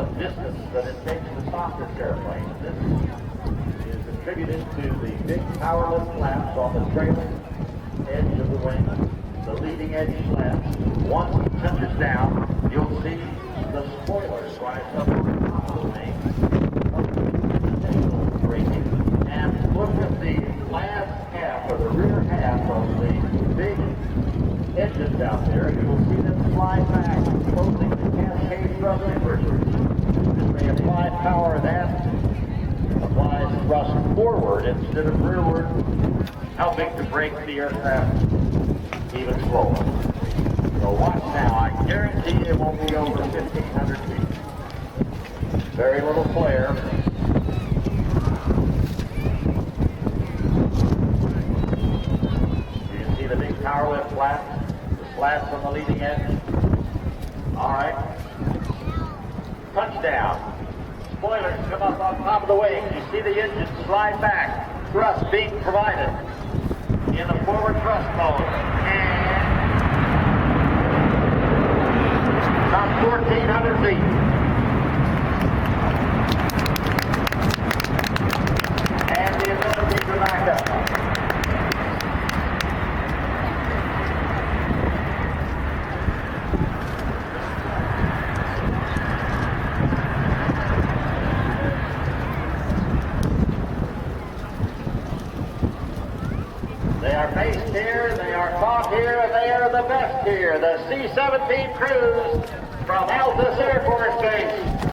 of distance that it takes to stop this airplane. This is attributed to the big powerless flaps on the trailing edge of the wing. The leading edge flaps. Once it touches down, you'll see the spoilers rise up on the top of the wing. And look at the last half, or the rear half of the big engines out there. You will see them fly back, closing the cascade thrust inverters. As they apply power, that applies thrust forward instead of rearward, helping to brake the aircraft even slower. So watch now. I guarantee it won't be over 1,500 feet. Very little flare. You can see the big power lift flaps, the slats on the leading edge. All right. Touchdown. Spoilers come up on top of the wing. You see the engine slide back. Thrust being provided in the forward thrust mode. And about 1,400 feet. And the ability to back up. They are based here, they are taught here, and they are the best here. The C-17 crews from Altus Air Force Base.